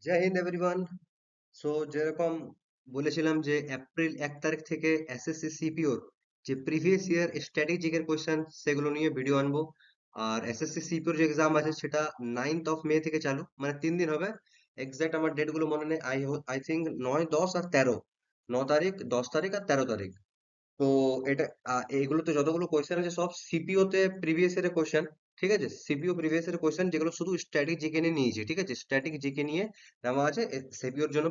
জয় Hind everyone. So যেরকম বলেছিলাম যে এপ্রিল 1 তারিখ থেকে এসএসসি সিপিওর যে প্রিভিয়াস ইয়ার স্ট্র্যাটেজিকের কোশ্চেন সেগুলো নিয়ে ভিডিও আনবো। আর এসএসসি সিপিওর যে এক্সাম আছে সেটা 9th অফ মে থেকে চালু, মানে 3 দিন হবে। এক্সাক্ট আমার ডেট গুলো মনে নেই। আই থিঙ্ক 9, 10 আর 13, 9 তারিখ, 10 তারিখ আর 13 তারিখ। তো এটা এইগুলোতে যতগুলো কোয়েশ্চেন আছে সব সিপিও তে প্রিভিয়াস ইয়ারের কোয়েশ্চেন। ঠিক আছে, সিপিও প্রিভিয়াস ইয়ারের কোয়েশ্চেন যেগুলো শুধু স্ট্যাটিক জিকে নিয়ে নিয়েছে। ঠিক আছে, স্ট্যাটিক জিকে নিয়ে নেওয়া আছে সিপিওর জন্য,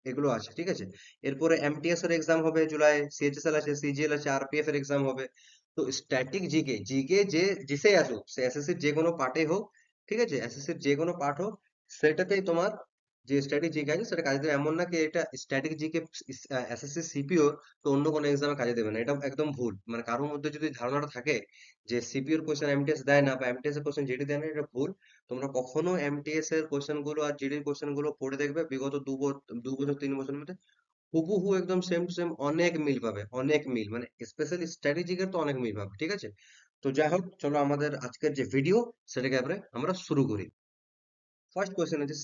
এগুলো আছে। ঠিক আছে, এরপরে এমটিএস এর এক্সাম হবে জুলাই, সিএইচএসএল আছে, সিজিএল আছে, আরপিএফ এর এক্সাম হবে। তো স্ট্যাটিক জিকে জিকে যে জিসেই আসুক, সে এসএসসির যে কোনো পার্টে হোক, ঠিক আছে, এসএসসির যে কোনো পার্ট হোক, সেটাতেই তোমার যে স্ট্যাটিক জিকে আছে সেটা কাজে দেবে। এমন না কি এটা স্ট্যাটিক জিকে এসএসসি সিপিও তো অন্য কোনো এক্সামে কাজে দেবে না, এটা একদম ভুল। মানে কারোর মধ্যে যদি ধারণাটা থাকে যে সিপিওর কোশ্চেন এমটিএস দেয় না বা এমটিএস এর কোশ্চেন জিডি দেয় না, এটা ভুল। তোমরা কখনো এমটিএস এর কোশ্চেন গুলো আর জিডির কোশ্চেন গুলো পড়ে দেখবে বিগত 2 বছর 3 বছরের মধ্যে হুবহু একদম সেম টু সেম অনেক মিল পাবে, অনেক মিল, মানে স্পেশালি স্ট্র্যাটেজিকের তো অনেক মিল পাবে। ঠিক আছে, তো যাই হোক, চলো আমাদের আজকের যে ভিডিও সেটাকে আমরা শুরু করি। ফার্স্ট কোশ্চেন হচ্ছে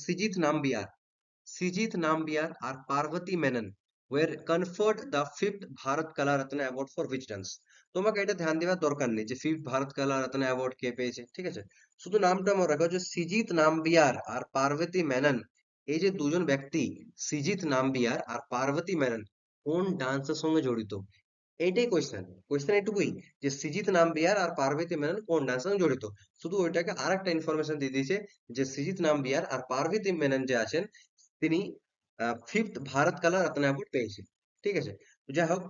Srijit Nambiar or Parvati Menon were conferred the fifth Bharat Kala Ratna Award for which dance? তোমাকে এটা ধ্যান দেওয়ার দরকার নেই যে ফিফথ ভারত কালা রত্ন অ্যাওয়ার্ড কে পেয়েছে। ঠিক আছে, শুধু নামটা মনে রাখো যে সৃজিত নামবিয়ার আর পার্বতী মেনন, এই যে দুজন ব্যক্তি, সৃজিত নামবিয়ার আর পার্বতী মেনন, কোন ডান্সের সঙ্গে জড়িত? এইটাই কোয়েশ্চেন, কোয়েশ্চেন এটুকুই যে সৃজিত নামবিয়ার আর পার্বতী মেনন কোন ডান্সের সঙ্গে জড়িত। শুধু ওইটাকে আর একটা ইনফরমেশন দিয়ে দিয়েছে যে সৃজিত নামবিয়ার আর পার্বতী মেনন যে আছেন তিনি ফিফথ ভারত কালা রত্ন অ্যাওয়ার্ড পেয়েছে। ঠিক আছে, তো যাই হোক,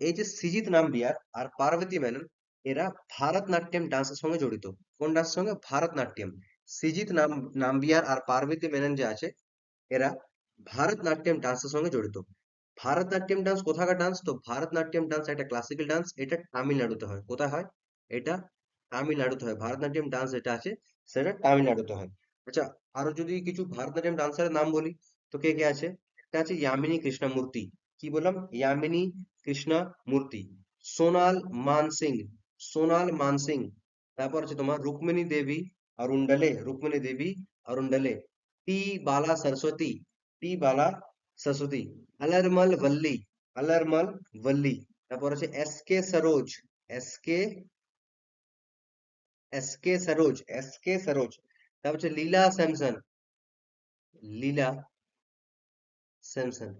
এই যে সৃজিত নামবিয়ার আর পার্বতী মেনন, এরা ভারতনাট্যম ডান্সের সঙ্গে জড়িত। কোন ডান্সের সঙ্গে? ভারতনাট্যম। সৃজিত নামবিয়ার আর পার্বতী মেনন যে আছে, এরা ভারতনাট্যম ডান্সের সঙ্গে জড়িত। ভারতনাট্যম ডান্স কোথাকার ডান্স? তো ভারতনাট্যম ডান্স একটা ক্লাসিক্যাল ডান্স, এটা তামিলনাড়ুতে হয়। কোথায় হয়? এটা তামিলনাড়ুতে হয়। ভারতনাট্যম ডান্স যেটা আছে সেটা তামিলনাড়ুতে হয়। আচ্ছা, আরো যদি কিছু ভারতনাট্যম ডান্সারের নাম বলি, তো কে কে আছে? একটা আছে ইয়ামিনী কৃষ্ণমূর্তি। কি বললাম? ইয়ামিনী কৃষ্ণমূর্তি। সোনাল মানসিং, সোনাল মানসিং। তারপর আছে তোমার রুক্মিণী দেবী অরুণডলে, রুক্মিণী দেবী অরুণডলে। টি বালা সরস্বতী, টি বালা সরস্বতী। আলারমল ভল্লি, আলারমল ভল্লি। তারপর আছে S K Saroj, S K S K Saroj, S K Saroj. তারপর হচ্ছে লীলা স্যামসন, লীলা স্যামসন।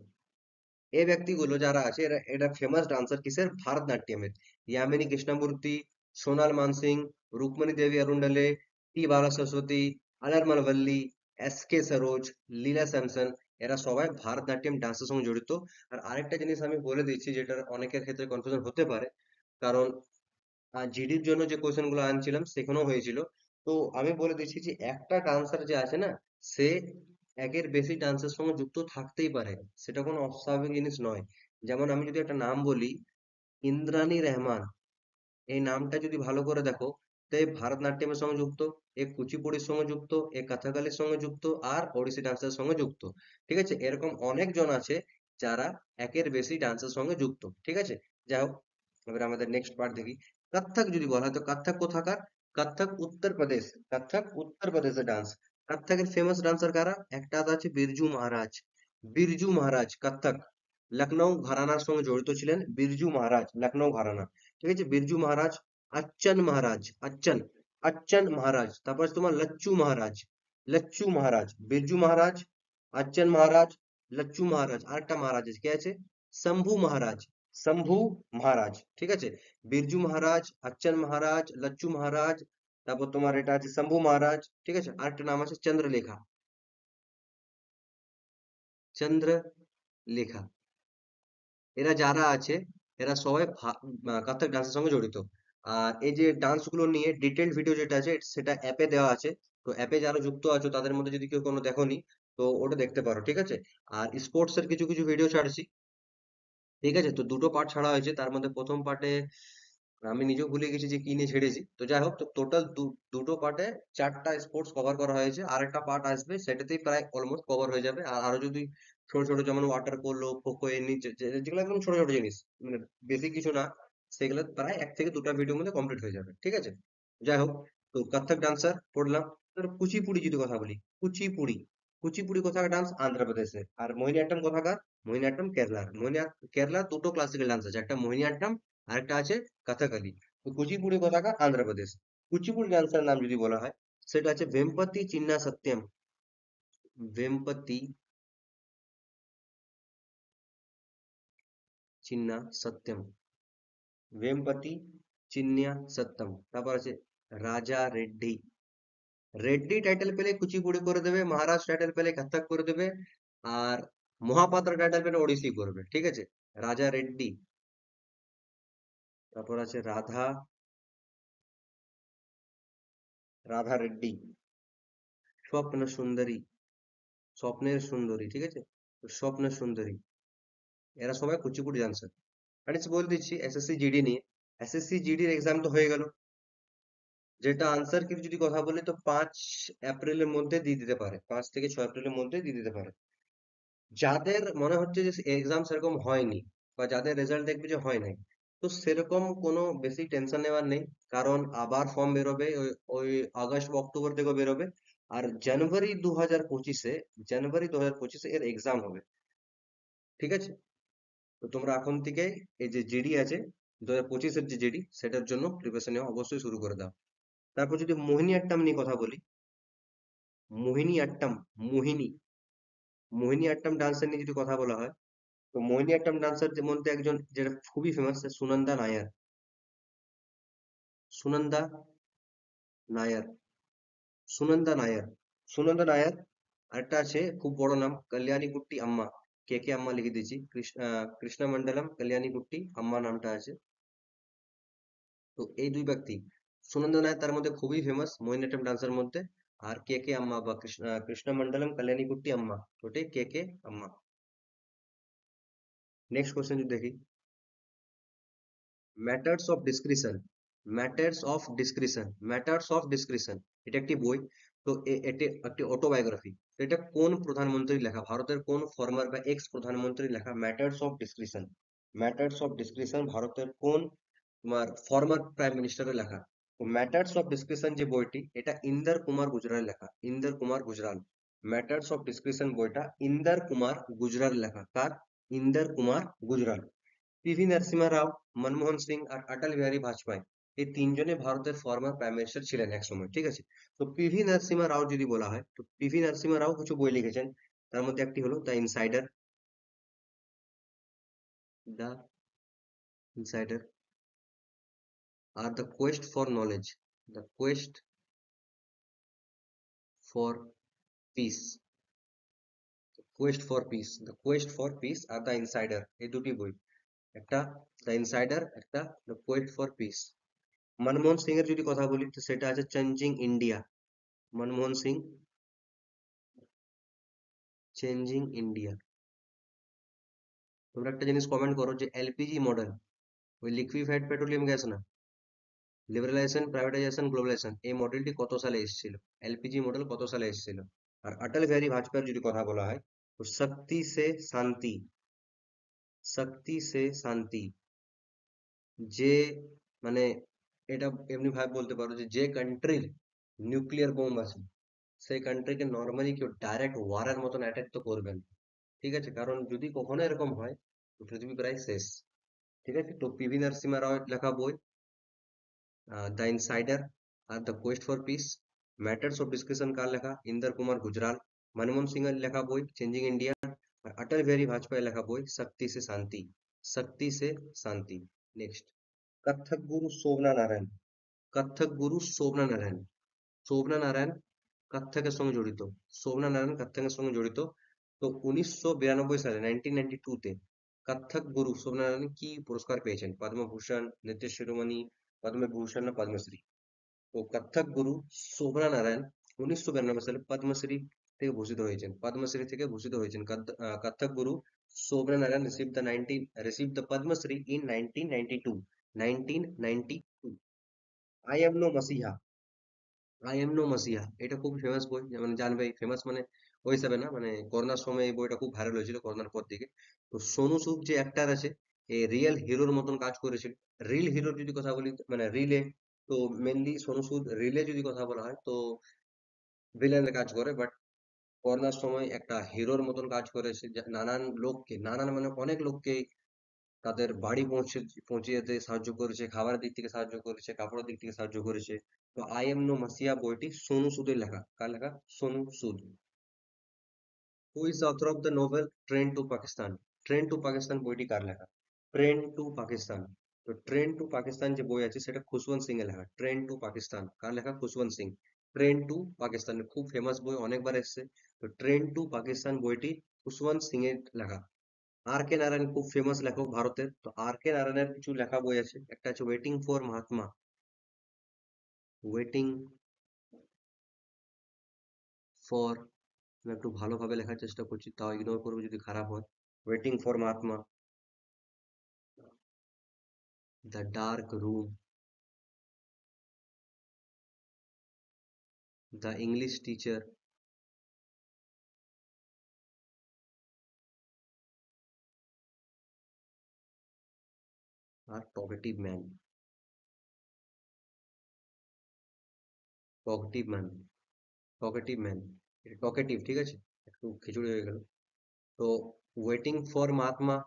এই ব্যক্তিগুলো যারা আছে এরা এরা ফেমাস ডান্সার কিসের? ভারতনাট্যমের। ইয়ামিনী কৃষ্ণমূর্তি, সোনাল মানসিং, রুকমণি দেবী Arundale, T Bala Saraswati, Alarmel Valli, S K Saroj, Leela Samson, এরা সবাই ভারতনাট্যম ডান্সের সঙ্গে জড়িত। আর আরেকটা জিনিস আমি বলে দিচ্ছি যেটা অনেকের ক্ষেত্রে কনফিউশন হতে পারে, কারণ জিডির জন্য যে কোশ্চেন গুলো আনছিলাম সেখানেও হয়েছিল। তো আমি বলে দিচ্ছি যে একটা ডান্সার যে আছে না, সে একের বেশি ডান্সের সঙ্গে যুক্ত থাকতেই পারে, সেটা কোনো অস্বাভাবিক জিনিস নয়। যেমন আমি যদি একটা নাম বলি, ইন্দ্রাণী রহমান, এই নামটা যদি ভালো করে দেখো, তো এ ভারতনাট্যমের সঙ্গে যুক্ত, এ কুচিপুড়ির সঙ্গে যুক্ত, এ কাথাকালির সঙ্গে যুক্ত, আর ওড়িশি ডান্সের সঙ্গে যুক্ত। ঠিক আছে, এরকম অনেকজন আছে যারা একের বেশি ডান্সের সঙ্গে যুক্ত। ঠিক আছে, যাই হোক, এবার আমাদের নেক্সট পার্ট দেখি। কত্থক যদি বলা হয় তো কত্থক কোথাকার? কত্থক উত্তরপ্রদেশ, কত্থক উত্তরপ্রদেশের ডান্স। কত্থকের ফেমাস ডান্সার কারা? একটা আছে বিরজু মহারাজ, বিরজু মহারাজ কত্থক লখনৌ ঘরানার সঙ্গে জড়িত ছিলেন। বিরজু মহারাজ লখনৌ ঘরানা। ঠিক আছে, বিরজু মহারাজ, আচ্চন মহারাজ, আচ্চন, আচ্চন মহারাজ। তারপর আছে তোমার লচ্চু মহারাজ, লচ্চু মহারাজ। বিরজু মহারাজ, আচ্চন মহারাজ, লচ্চু মহারাজ। আরেকটা মহারাজ আছে, কে আছে? শম্ভু মহারাজ, শম্ভু মহারাজ। ঠিক আছে, বিরজু মহারাজ, আচ্চন মহারাজ, লচ্চু মহারাজ, তারপর তোমার এটা আছে শম্ভু মহারাজ। ঠিক আছে, আরেকটা নাম আছে চন্দ্রলেখা, চন্দ্রলেখা। এরা যারা আছে এরা সবাই কত্থক ডান্সের সঙ্গে জড়িত। আর এই যে ডান্স গুলো নিয়ে ডিটেলড ভিডিও যেটা আছে সেটা অ্যাপে দেওয়া আছে। তো অ্যাপে যারা যুক্ত আছো তাদের মধ্যে যদি কেউ কোনো দেখোনি, তো ওটা দেখতে পারো। ঠিক আছে, আর স্পোর্টস এর কিছু কিছু ভিডিও ছাড়ছি। ঠিক আছে, তো দুটো পার্ট ছাড়া হয়েছে, তার মধ্যে প্রথম পার্টে আমি নিজেও ভুলে গেছি যে কি নিয়ে ছেড়েছি। তো যাই হোক, তো টোটাল দুটো পার্টে 4টা স্পোর্টস কভার করা হয়েছে। আর একটা পার্ট আসবে, সেটাতেই প্রায় অলমোস্ট কভার হয়ে যাবে। আর আরো যদি ছোট ছোট যেমন ওয়াটার পোলো, খোখো, এমনি যেগুলো একদম ছোট ছোট জিনিস, মানে বেশি কিছু না, সেগুলো প্রায় 1 থেকে 2টা ভিডিওর মধ্যে কমপ্লিট হয়ে যাবে। ঠিক আছে, যাই হোক, তো কত্থক ডান্সার পড়লাম। কুচিপুড়ি যদি কথা বলি, কুচিপুড়ি, কুচিপুড়ি কোথাকার ডান্স? আন্ধ্রপ্রদেশের। আর মোহিনীঅট্টম কোথাকার? মোহিনীঅট্টম কেরালার। কেরালার দুটো ক্লাসিক্যাল ডান্স আছে, একটা মোহিনীঅট্টম আর একটা আছে কথাকলি। তো কুচিপুড়ি কোথাকার? আন্ধ্রপ্রদেশ। কুচিপুড়ি ডান্সের নাম যদি বলা হয়, সেটা আছে ভেমপতি চিন্না সত্যম। ভেমপতি চিন্না সত্যম। ভেমপতি চিন্না সত্যম। তারপর আছে রাজা রেড্ডি। রেড্ডি টাইটেল পেলে কুচিপুড়ি করে দেবে, মহারাজ টাইটেল পেলে কত্থক করে দেবে, আর মহাপাত্র টাইটেল পেলে ওড়িশি করবে, ঠিক আছে? রাজা রেড্ডি। তারপর আছে রাধা রেড্ডি। স্বপ্ন সুন্দরী। স্বপ্নের সুন্দরী, ঠিক আছে? তো স্বপ্নের সুন্দরী, এরা সবাই কুচিপুড়ি ডান্সার। ফ্রেন্ডস বলে দিচ্ছি এসএসসি জিডি নিয়ে। এসএসসি জিডির এক্সাম তো হয়ে গেল, যেটা আনসার কি যদি কথা বলি তো 5 এপ্রিলের মধ্যে দিয়ে দিতে পারে, 5 থেকে 6 এপ্রিলের মধ্যে দিয়ে দিতে পারে। যাদের মনে হচ্ছে যে এক্সাম সেরকম হয়নি, বা যাদের রেজাল্ট দেখবে যে হয় নাই, তো সেরকম কোনো বেশি টেনশন নেওয়ার নেই। কারণ আবার ফর্ম বেরোবে, ওই ওই আগস্ট বা অক্টোবর থেকে বেরোবে। আর জানুয়ারি 2025-এ এর এক্সাম হবে, ঠিক আছে? তো তোমরা এখন থেকে এই যে জিডি আছে, 2025-এর যে জিডি, সেটার জন্য প্রিপারেশন নেওয়া অবশ্যই শুরু করে দাও। তারপর যদি মোহিনী আট্টাম নিয়ে কথা বলি, মোহিনী আট্টাম, মোহিনী মোহিনী আট্টাম ডান্সের নিয়ে যদি কথা বলা হয়, তো মোহিনী আট্টম ডান্সারদের মধ্যে একজন যেটা খুবই ফেমাস, সুনন্দা নায়ার। সুনন্দা নায়ার। সুনন্দা নায়ার। সুনন্দা নায়ার। আরেকটা আছে খুব বড় নাম, কল্যাণী কুট্টি আম্মা। কে আম্মা লিখে দিয়েছি, কৃষ্ণা মন্ডলম কল্যাণী কুট্টি আম্মা নামটা আছে। তো এই দুই ব্যক্তি, সুনন্দা নায়ার তার মধ্যে খুবই ফেমাস মোহিনীঅট্টম ডান্সার মধ্যে। আর কে আম্মা বা কৃষ্ণা মন্ডলম কল্যাণী কুট্টি আম্মা, ওটাই কে আম্মা। নেক্সট কোশ্চেন যদি দেখি, matters of discretion. Matters of discretion এটা একটি বই। তো এটি একটি অটোবায়োগ্রাফি। এটা কোন প্রধানমন্ত্রী লেখা, ভারতের কোন ফর্মার বা এক্স প্রধানমন্ত্রী লেখা matters of discretion? Matters of discretion ভারতের কোন তোমার ফর্মার প্রাইম মিনিস্টারের লেখা? তো ম্যাটার্স অফ ডিসক্রিশন যে বইটি, এটা ইন্দর কুমার গুজরাল লেখা, Inder Kumar Gujral. Matters of discretion বইটা ইন্দর কুমার গুজরাল লেখা। কার? ইন্দর কুমার গুজরাল। পিভি নরসিমহা রাও, মনমোহন সিং আর অটল বিহারী বাজপেয়ী, এই তিনজনে ভারতের ফর্মার প্রাইম মিনিস্টার ছিলেন এক সময়, ঠিক আছে? তো পিভি নরসিমহা রাও যদি বলা হয়, তো পিভি নরসিমহা রাও কিছু বই লিখেছেন। তার মধ্যে একটি হলো দ্য ইনসাইডার। The insider. আর the quest for knowledge. The quest for piece. The quest for piece are the insider, এই দুটি বই। একটা দ্য ইনসাইডার, একটা the quest for piece. Manmohan Singh এর যদি কথা বলি, তো সেটা আছে changing India. Manmohan Singh, changing India. তোমরা একটা জিনিস কমেন্ট করো যে এলপিজি মডেল, ওই লিকুইফাইড পেট্রোলিয়াম গ্যাস না, লিবারালাইজেশন, প্রাইভেটাইজেশন, গ্লোবালাইজেশন, এই মডেলটি কত সালে এসেছিল? এলপিজি মডেল কত সালে এসেছিল? আর অটল বিহারী বাজপেয়ীর যদি কথা বলা হয়, তো শক্তি সে শান্তি। শক্তি সে শান্তি। যে মানে এটা এমনি ভাবে বলতে পারো যে যে কান্ট্রির নিউক্লিয়ার বোম আছে, সেই কান্ট্রিকে নর্মালি কেউ ডাইরেক্ট ওয়ারের মতন অ্যাটাক তো করবেন, ঠিক আছে? কারণ যদি কখনো এরকম হয়, তো পৃথিবী প্রায় শেষ, ঠিক আছে? তো পিভি নরসিমহা রাও লেখা বই দ্য ইনসাইডার আর the quest for peace. Matters of discussion কার লেখা? ইন্দর কুমার গুজরাল। মনমোহন সিং এর লেখা বই চেঞ্জিং ইন্ডিয়া। আর অটল বিহারী বাজপেয়ী লেখা বই শক্তি সে শান্তি। শক্তি সে শান্তি। নেক্সট, কত্থক গুরু শোভনা নারায়ণ। কত্থক গুরু শোভনা নারায়ণ। শোভনা নারায়ণ কত্থকের সঙ্গে জড়িত। শোভনা নারায়ণ কত্থকের সঙ্গে জড়িত। তো 1992 সালে, 1992-তে কত্থক গুরু শোভনা নারায়ণ কি পুরস্কার পেয়েছেন? পদ্মভূষণ, নৃত্য শিরোমণি, পদ্মভূষণ না পদ্মশ্রী? তো কত্থক গুরু শোভনা নারায়ণ 1992 সালে পদ্মশ্রী থেকে ভূষিত হয়েছেন, পদ্মশ্রী থেকে ভূষিত হয়েছেন। Kathak guru Shobhana Narayan received the Padma Shri in 1992। 1992। I am no messiah. I am no messiah এটা খুব ফেমাস বই, মানে জানবে ফেমাস মানে ওই হিসাবে না, মানে করোনার সময় এই বইটা খুব ভাইরাল হয়েছিল, করোনার পর থেকে। তো সোনু সুদ যে অ্যাক্টার আছে, এই রিয়েল হিরোর মতন কাজ করেছিল। রিল হিরোর যদি কথা বলি, মানে রিলে, তো মেনলি সোনু সুদ রিলে যদি কথা বলা হয়, তো ভিলেনের কাজ করে। বাট করোনার সময় একটা হিরোর মতন কাজ করেছে, নানান লোককে, নানান মানে অনেক লোককে তাদের বাড়ি পৌঁছে যেতে সাহায্য করেছে, খাবারের দিক থেকে সাহায্য করেছে, কাপড়ের দিক থেকে সাহায্য করেছে। তো আই এম নো মাসিয়া বইটি সোনু সুদের লেখা। কার লেখা? Sonu Sood. Who is the author of the novel train to Pakistan? Train to Pakistan বইটি কার লেখা? Train to Pakistan. তো ট্রেন টু পাকিস্তান যে বই আছে সেটা খুশবন্ত সিং এর লেখা। ট্রেন টু পাকিস্তান কার লেখা? খুশবন্ত সিং। ট্রেন টু পাকিস্তান খুব ফেমাস বই, অনেকবার এসেছে। তো ট্রেন টু পাকিস্তান বইটি খুশবন্ত সিং এর লেখা। আর কে নারায়ণ খুব ফেমাস লেখক ভারতের। তো আর কে নারায়ণের কিছু লেখা বই আছে, একটা আছে waiting for Mahatma. Waiting for, আমি একটু ভালোভাবে লেখার চেষ্টা করছি, তাও ইগনোর করবো যদি খারাপ হয়। Waiting for Mahatma, the dark room, the English teacher, আর talkative man. Talkative man, talkative man, talkative, ঠিক আছে, একটু খিচুড়ি হয়ে গেল। তো waiting for Mahatma,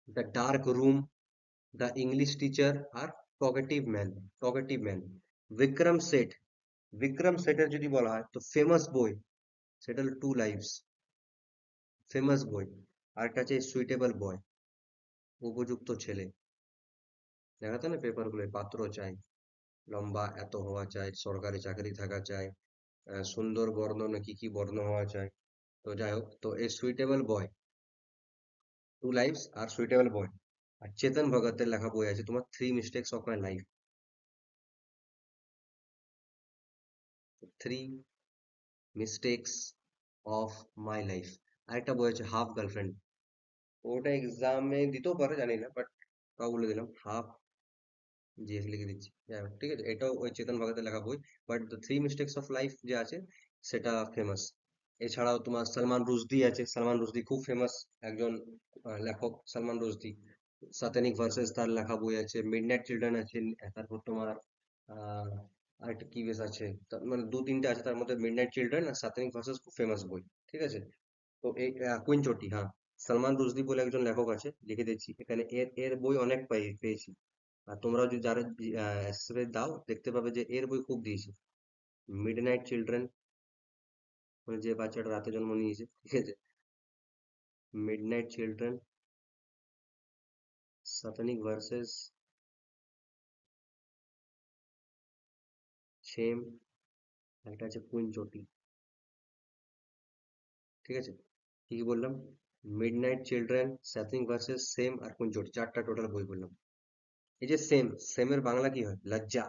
the dark room, the English teacher, আর talkative man. Talkative man. Vikram Seth, Vikram সেঠের যদি বলা হয় তো ফেমাস বই সেটা হলো টু লাইভস, ফেমাস বই। আরেকটা আছে সুইটেবল বয়, উপযুক্ত ছেলে। দেখাতো না পেপার গুলো, পাত্র চাই, লম্বা এত হওয়া চাই, সরকারি চাকরি থাকা চাই, সুন্দর বর্ণ না কি কি বর্ণ হওয়া চাই। তো যাই হোক, তো এই সুইটেবল বয়, টু লাইভস আর সুইটেবল বয়। আর চেতন ভগতের লেখা বই আছে তোমার three mistakes of my life. Three mistakes of my life. আরেকটা বই আছে হাফ গার্লফ্রেন্ড। ওটা এক্সামে দিতেও পারে জানি না, বাট তাও বলে দিলাম, হাফ জিএস লিখে দিচ্ছি। যাই হোক, ঠিক আছে, এটাও ওই চেতন ভগতের লেখা বই। But the three mistakes of life যে আছে সেটা ফেমাস। এছাড়াও তোমার সালমান রুশদি আছে, সালমান রুশদি খুব ফেমাস একজন লেখক, সালমান রুশদি। সাতানিক ভার্সেস তার লেখা বই আছে, মিডনাইট চিলড্রেন আছে, তারপর তোমার আহ আরেকটা কি বেশ আছে, মানে দু তিনটে আছে, তার মধ্যে মিডনাইট চিলড্রেন আর সাতানিক ভার্সেস খুব ফেমাস বই, ঠিক আছে। তো এই কুইন চটি, হ্যাঁ, সালমান রুশদি বলে একজন লেখক আছে, লিখে দিচ্ছি এখানে, এর এর বই অনেক পেয়েছি। আর তোমরা যদি যারা এসএসসি দাও দেখতে পাবে যে এর বই খুব দিয়েছে। মিডনাইট চিলড্রেন, মানে যে বাচ্চাটা রাতে জন্ম নিয়েছে, ঠিক আছে, মিডনাইট চিলড্রেন, সাতানিক ভার্সেস, সেম, একটা আছে কুইন চটি, ঠিক আছে। কি কি বললাম? মিডনাইট চিলড্রেন, সাতানিক ভার্সেস, সেম আর কুইন চটি, চারটা টোটাল বই বললাম। এই যে সেম, সেমের বাংলা কি হয়? লজ্জা।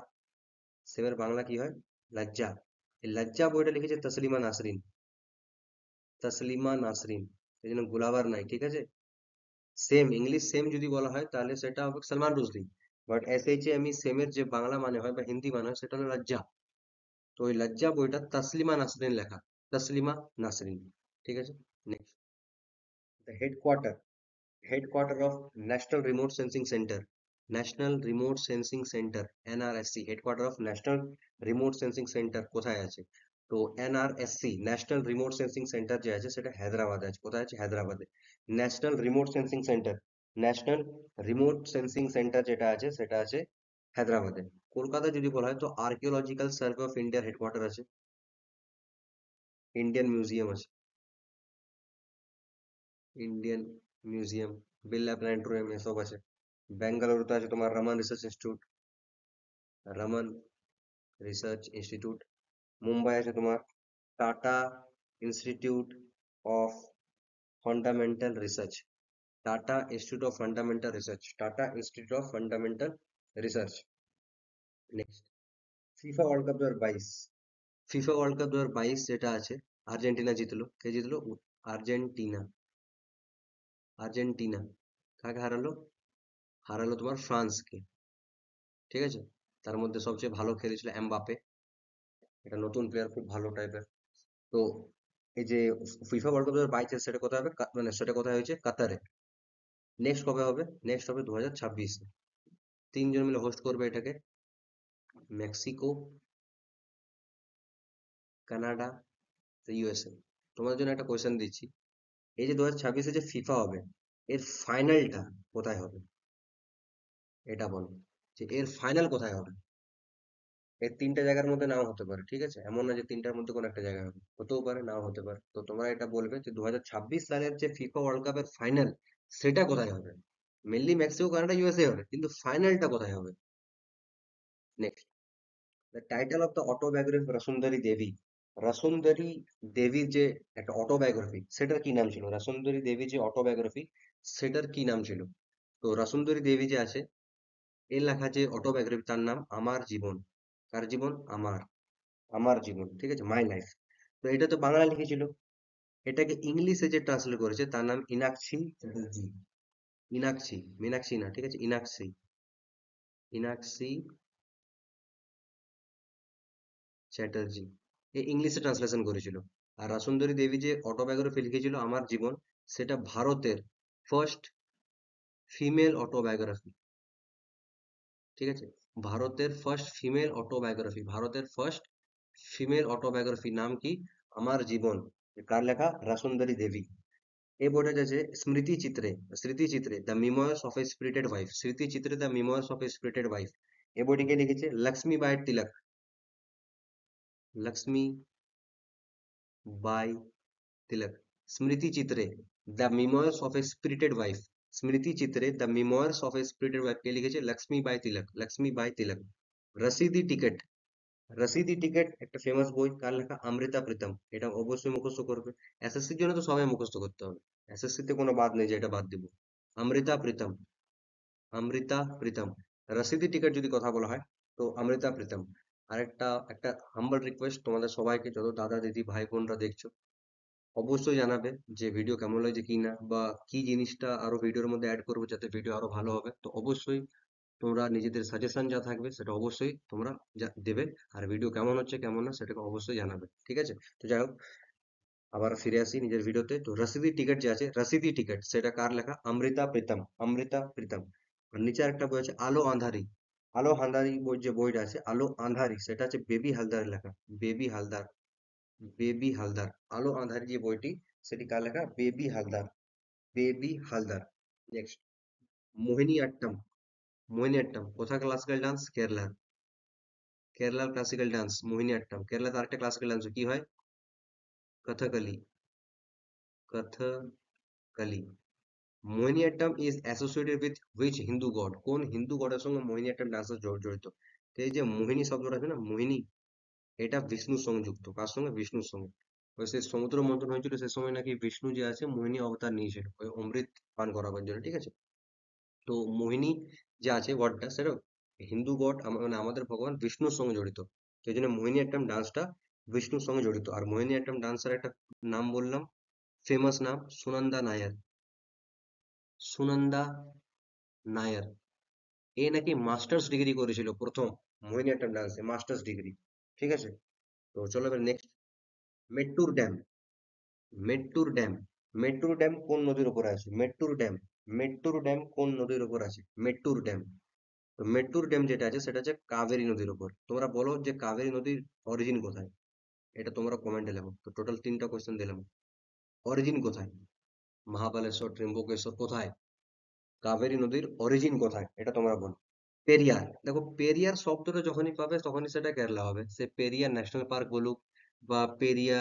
সেমের বাংলা কি হয়? লজ্জা। এই লজ্জা বইটা লিখেছে তসলিমা নাসরিন, তসলিমা নাসরিন, এই জন্য গুলাবার নাই, ঠিক আছে। সেম, ইংলিশ সেম যদি বলা হয় তাহলে সেটা হবে Salman Rushdie. But S H M E সেমের যে বাংলা মানে হয় বা হিন্দি মানে হয় সেটা হলো লজ্জা। তো ওই লজ্জা বইটা তসলিমা নাসরিন লেখা, তসলিমা নাসরিন, ঠিক আছে। Next, the headquarter, headquarter of national remote sensing centre, national remote sensing centre, এনআরএসসি, headquarter of national remote sensing centre কোথায় আছে? তো এনআরএসসি, ন্যাশনাল রিমোট সেন্সিং সেন্টার যে আছে সেটা হায়দ্রাবাদে আছে। কোথায় আছে? হায়দ্রাবাদে। National remote sensing centre, national remote sensing centre যেটা আছে সেটা আছে হায়দ্রাবাদে। কলকাতা যদি বলা হয় তো আর্কিওলজিক্যাল সার্ভে অফ ইন্ডিয়ার হেডকোয়ার্টার আছে, ইন্ডিয়ান মিউজিয়াম আছে, ইন্ডিয়ান মিউজিয়াম, বিড়লা প্ল্যানেটোরিয়াম এসব আছে। বেঙ্গালুরুতে আছে তোমার Raman research institute, Raman research institute. Mumbai আছে তোমার tata institute of fundamental research, tata institute of fundamental research, tata institute of fundamental research. Next, FIFA world cup 2022, FIFA world cup 2022 যেটা আছে, আর্জেন্টিনা জিতলো। কে জিতলো? Argentina, Argentina. কাকে হারালো? হারালো তোমার ফ্রান্সকে, ঠিক আছে। তার মধ্যে সবচেয়ে ভালো খেলেছিল এমবাপে, এটা নতুন প্লেয়ার, খুব ভালো টাইপের। তো এই যে ফিফা ওয়ার্ল্ড কাপ 2022 সেটা কোথায় হবে? মানে সেটা কোথায় হয়েছে? কাতারে। নেক্সট কবে হবে? নেক্সট হবে 2026-এ। তিনজন মিলে হোস্ট করবে এটাকে, মেক্সিকো, কানাডা, ইউএসএ। তোমাদের জন্য একটা কোয়েশ্চেন দিচ্ছি, এই যে 2026-এ যে ফিফা হবে, এর ফাইনালটা কোথায় হবে? এটা বলো, যে এর ফাইনাল কোথায় হবে? এর তিনটা জায়গার মধ্যে নাও হতে পারে, ঠিক আছে? এমন না যে তিনটার মধ্যে কোনো একটা জায়গায় হবে, হতেও পারে নাও হতে পারে। তো তোমরা এটা বলবে যে 2026 সালের যে ফিফা ওয়ার্ল্ড কাপের ফাইনাল, সেটা কোথায় হবে? মেনলি মেক্সিকো, কানাডা, ইউএসএ হবে, কিন্তু ফাইনালটা কোথায় হবে? Next, the title of the autobiography of Rassundari Devi. Rassundari দেবীর যে একটা অটোবায়োগ্রাফি, সেটার কি নাম ছিল? রসুন্দরী দেবী যে অটোবায়োগ্রাফি, সেটার কি নাম ছিল? তো রসুন্দরী দেবী যে আছে, এর লেখা যে অটোবায়োগ্রাফি, তার নাম আমার জীবন। কার জীবন? আমার, আমার জীবন, ঠিক আছে, মাই লাইফ। তো এটা তো বাংলা লিখেছিল, এটাকে ইংলিশে যে ট্রান্সলেট করেছে তার নাম ইনাক্ষী চ্যাটার্জি। ইনাক্ষী, মীনাক্ষী না, ঠিক আছে, ইনাক্ষী, ইনাক্ষী চ্যাটার্জি, এই ইংলিশে ট্রান্সলেশন করেছিল। আর রাসুন্দরী দেবী যে অটোবায়োগ্রাফি লিখেছিল আমার জীবন, সেটা ভারতের ফার্স্ট ফিমেল অটোবায়োগ্রাফি, ঠিক আছে? ভারতের ফার্স্ট ফিমেল অটোবায়োগ্রাফি, ভারতের ফার্স্ট ফিমেল অটোবায়োগ্রাফি নাম কি? আমার জীবন। কার লেখা? রাসুন্দরী দেবী। এই বইটা আছে Smritichitre, Smritichitre the memoirs of a spirited wife, Smritichitre the memoirs of a spirited wife. এই বইটিকে লিখেছে Lakshmibai Tilak, Lakshmi Bai Tilak. Smritichitre the memoirs of a spirited wife, Smritichitre the memoirs of a spirited wife কে লিখেছে লক্ষ্মীবাই তিলক, লক্ষ্মীবাই তিলক। রসিদি টিকেট, রসিদি টিকেট একটা ফেমাস বই, কার লেখা? অমৃতা প্রীতম। এটা অবশ্যই মুখস্থ করবে, এসএসসির জন্য তো সবাই মুখস্থ করতে হবে, এসএসসি তে কোনো বাদ নেই যে এটা বাদ দিব। অমৃতা প্রীতম, অমৃতা প্রীতম। রসিদি টিকেট যদি কথা বলা হয়, তো অমৃতা প্রীতম। আরেকটা, একটা হাম্বল রিকোয়েস্ট তোমাদের সবাইকে, যত দাদা দিদি ভাই বোনরা দেখছো, অবশ্যই জানাবে যে ভিডিও কেমন লাগছে কি না, বা কি জিনিসটা আরো ভিডিওর মধ্যে অ্যাড করবো যাতে ভিডিও আরো ভালো হবে। তো অবশ্যই তোমরা নিজেদের সাজেশন যা থাকবে সেটা অবশ্যই তোমরা দেবে। আর ভিডিও কেমন হচ্ছে কেমন না সেটাকে অবশ্যই জানাবে, ঠিক আছে? তো যাই হোক, আবার ফিরে আসি নিজের ভিডিওতে। তো রসিদি টিকেট যে আছে, রসিদি টিকেট, সেটা কার লেখা? অমৃতা প্রীতম, অমৃতা প্রীতম। আর নিচে একটা বই আছে আলো আঁধারি, আলো আঁধারি বই, যে বইটা আছে আলো আঁধারি, সেটা হচ্ছে বেবি হালদারের লেখা, বেবি হালদার, বেবি হালদার। আলো আঁধারি যে বইটি, সেটি কার লেখা? Baby Halder, Baby Halder. Next, Mohiniyattam, Mohiniyattam কোথায় ক্লাসিক্যাল ডান্স? কেরালার, কেরালার ক্লাসিক্যাল ডান্স মোহিনী আট্টম। কেরালাতে আরেকটা ক্লাসিক্যাল ডান্স কি হয়? Kathakali, Kathakali. Mohiniyattam is associated with which Hindu god? কোন হিন্দু গডের সঙ্গে মোহিনীঅট্টম ডান্সের জড়িত? তো এই যে মোহিনী শব্দটা আছে না, মোহিনী, এটা বিষ্ণুর সঙ্গে যুক্ত। কার সঙ্গে? বিষ্ণুর সঙ্গে। ওই সে সমুদ্র মন্থন হয়েছিল, সে সময় নাকি বিষ্ণু যে আছে মোহিনী অবতার নিয়েছিল ওই অমৃত পান করাবার জন্য, ঠিক আছে? তো মোহিনী যে আছে গডটা, সেটা হিন্দু গড, মানে আমাদের ভগবান বিষ্ণুর সঙ্গে জড়িত। তো এই জন্য মোহিনীঅট্টম ডান্সটা বিষ্ণুর সঙ্গে জড়িত। আর মোহিনীঅট্টম ডান্সের একটা নাম বললাম, ফেমাস নাম, সুনন্দা নায়ার, সুনন্দা নায়ার। এ নাকি মাস্টার্স ডিগ্রি করেছিল প্রথম মোহিনীঅট্টম ডান্সে, মাস্টার্স ডিগ্রি, ঠিক আছে? তো চলো এবার নেক্সট, মেট্টুর ড্যাম, মেট্টুর ড্যাম, মেট্টুর ড্যাম কোন নদীর উপরে আছে? মেট্টুর ড্যাম, মেট্টুর ড্যাম কোন নদীর উপর আছে? মেট্টুর ড্যাম। তো মেট্টুর ড্যাম যেটা আছে সেটা হচ্ছে কাবেরী নদীর উপর। তোমরা বলো যে কাবেরী নদীর অরিজিন কোথায়? এটা তোমরা কমেন্টে লেখো। তো টোটাল তিনটা কোয়েশ্চেন দিলাম, অরিজিন কোথায়? মহাবালেশ্বর, ত্রিম্বকেশ্বর, কোথায়? কাবেরী নদীর অরিজিন কোথায় এটা তোমরা বলো। পেরিয়ার, দেখো পেরিয়ার শব্দটা যখনই পাবে তখনই সেটা কেরালা হবে। সে পেরিয়ার ন্যাশনাল পার্ক বলুক বা পেরিয়া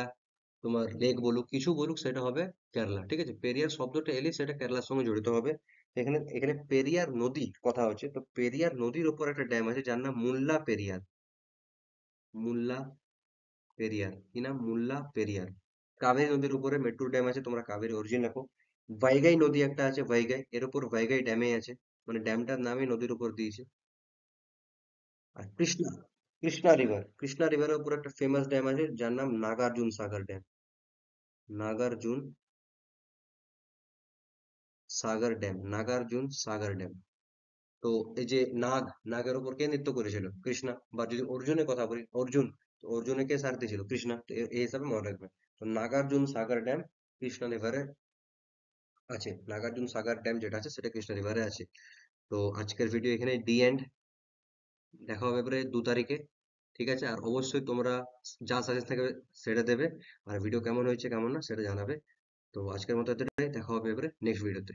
তোমার লেক বলুক, কিছু বলুক, সেটা হবে কেরালা, ঠিক আছে? পেরিয়ার শব্দটা এলে সেটা কেরালার সঙ্গে জড়িত হবে। এখানে এখানে পেরিয়ার নদী কথা হচ্ছে, তো পেরিয়ার নদীর উপর একটা ড্যাম আছে যার নাম মুল্লা পেরিয়ার, মুল্লা পেরিয়ার, কি নাম? মুল্লা পেরিয়ার। কাবেরী নদীর উপরে মেট্রো ড্যাম আছে, তোমরা কাবেরী অরিজিন লেখো। ভাইগাই নদী একটা আছে, ভাইগাই, এর উপর ভাইগাই ড্যামে আছে, মানে ড্যামটার নামই নদীর উপর দিয়েছে। আর কৃষ্ণা, কৃষ্ণা রিভার, কৃষ্ণা রিভারের উপর একটা ফেমাস ড্যাম আছে যার নাম নাগার্জুন সাগর ড্যাম, নাগার্জুন সাগর ড্যাম, নাগার্জুন সাগর ড্যাম। তো এই যে নাগ, নাগের উপর কে নৃত্য করেছিল? কৃষ্ণা। বা যদি অর্জুনের কথা বলি, অর্জুন, তো অর্জুনে কে সারথি ছিল? কৃষ্ণা। তো এই হিসাবে মনে রাখবে। তো নাগার্জুন সাগর ড্যাম কৃষ্ণা রিভারে আছে, নাগার্জুন সাগর ড্যাম যেটা আছে সেটা কৃষ্ণা রিভারে আছে। তো আজকের ভিডিও এখানে ডি এন্ড, দেখা হবে এবারে 2 তারিখে। ঠিক আছে? আর অবশ্যই তোমরা যা সাজেশন থাকবে সেটা দেবে। আর ভিডিও কেমন হয়েছে কেমন না সেটা জানাবে। তো আজকের মতো এতটাই, দেখা হবে এবারে নেক্সট ভিডিওতে।